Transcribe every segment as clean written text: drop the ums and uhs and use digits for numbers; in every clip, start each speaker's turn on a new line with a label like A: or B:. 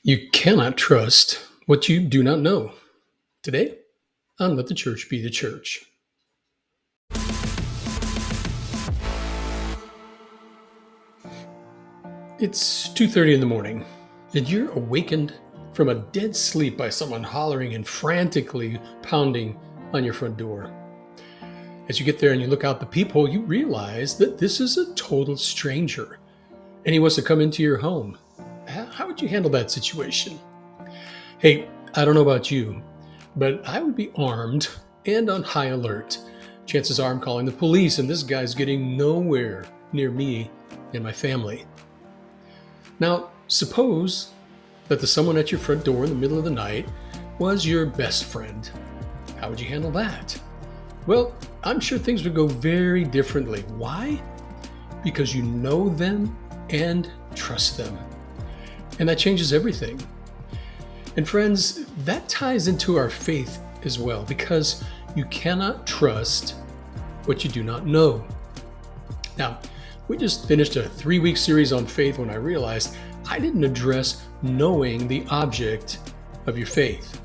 A: You cannot trust what you do not know. Today, on Let the Church Be the Church. It's 2:30 in the morning, and you're awakened from a dead sleep by someone hollering and frantically pounding on your front door. As you get there and you look out the peephole, you realize that this is a total stranger, and he wants to come into your home. How would you handle that situation? Hey, I don't know about you, but I would be armed and on high alert. Chances are I'm calling the police, and this guy's getting nowhere near me and my family. Now, suppose that the someone at your front door in the middle of the night was your best friend. How would you handle that? Well, I'm sure things would go very differently. Why? Because you know them and trust them. And that changes everything. And friends, that ties into our faith as well, because you cannot trust what you do not know. Now, we just finished a 3-week series on faith when I realized I didn't address knowing the object of your faith.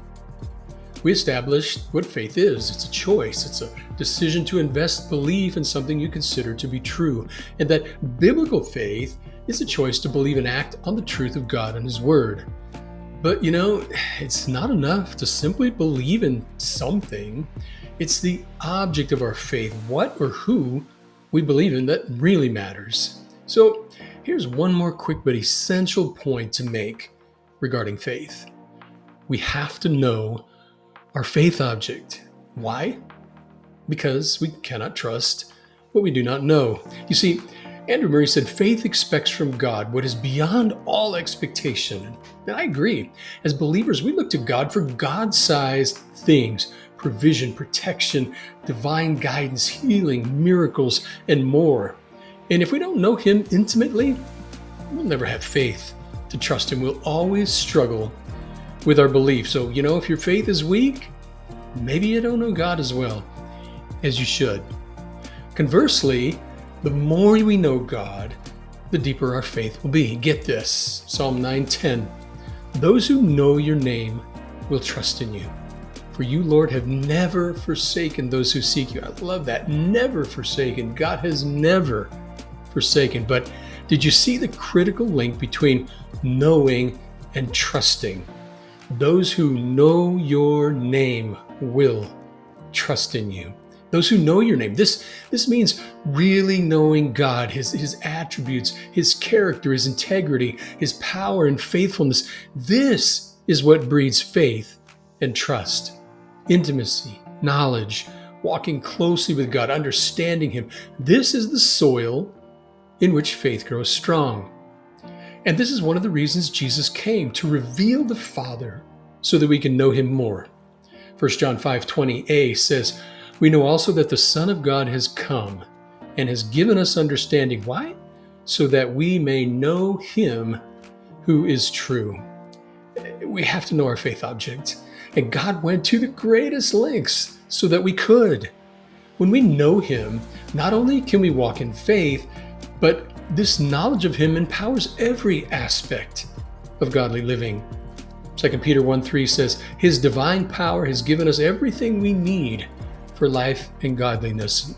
A: We established what faith is. It's a choice. It's a decision to invest belief in something you consider to be true. And that biblical faith is a choice to believe and act on the truth of God and His Word. But it's not enough to simply believe in something. It's the object of our faith, what or who we believe in, that really matters. So here's one more quick but essential point to make regarding faith. We have to know our faith object. Why? Because we cannot trust what we do not know. You see, Andrew Murray said, faith expects from God what is beyond all expectation. And I agree. As believers, we look to God for God-sized things: provision, protection, divine guidance, healing, miracles, and more. And if we don't know Him intimately, we'll never have faith to trust Him. We'll always struggle with our belief. So, if your faith is weak, maybe you don't know God as well as you should. Conversely, the more we know God, the deeper our faith will be. Get this, Psalm 9:10. Those who know your name will trust in you. For you, Lord, have never forsaken those who seek you. I love that. Never forsaken. God has never forsaken. But did you see the critical link between knowing and trusting? Those who know your name will trust in you. Those who know your name. This means really knowing God, His attributes, His character, His integrity, His power and faithfulness. This is what breeds faith and trust. Intimacy, knowledge, walking closely with God, understanding Him. This is the soil in which faith grows strong. And this is one of the reasons Jesus came, to reveal the Father so that we can know Him more. 1 John 5:20a says, we know also that the Son of God has come and has given us understanding. Why? So that we may know Him who is true. We have to know our faith object. And God went to the greatest lengths so that we could. When we know Him, not only can we walk in faith, but this knowledge of Him empowers every aspect of godly living. 2 Peter 1:3 says, His divine power has given us everything we need for life and godliness.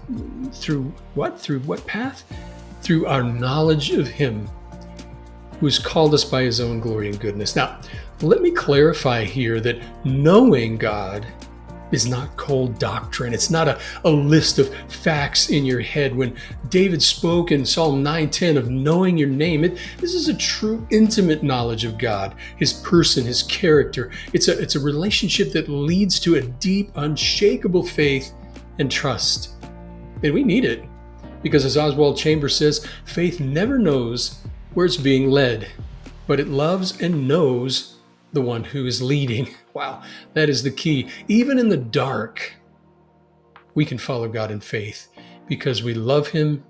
A: Through what? Through what path? Through our knowledge of Him who has called us by His own glory and goodness. Now, let me clarify here that knowing God is not cold doctrine. It's not a list of facts in your head. When David spoke in Psalm 9:10 of knowing your name, this is a true intimate knowledge of God, His person, His character. It's a relationship that leads to a deep, unshakable faith and trust. And we need it, because as Oswald Chambers says, faith never knows where it's being led, but it loves and knows the one who is leading. Wow, that is the key. Even in the dark, we can follow God in faith because we love Him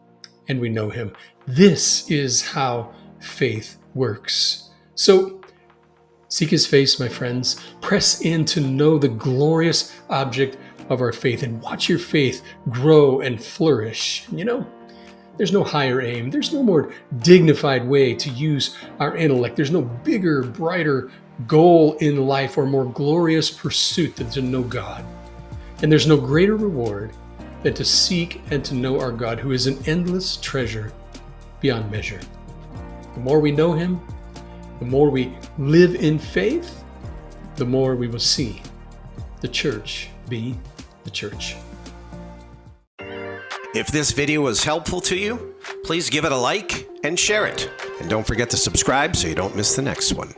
A: and we know Him. This is how faith works. So seek His face, my friends. Press in to know the glorious object of our faith and watch your faith grow and flourish. There's no higher aim. There's no more dignified way to use our intellect. There's no bigger, brighter goal in life or more glorious pursuit than to know God. And there's no greater reward than to seek and to know our God, who is an endless treasure beyond measure. The more we know Him, the more we live in faith, the more we will see the church be the church.
B: If this video was helpful to you, please give it a like and share it. And don't forget to subscribe so you don't miss the next one.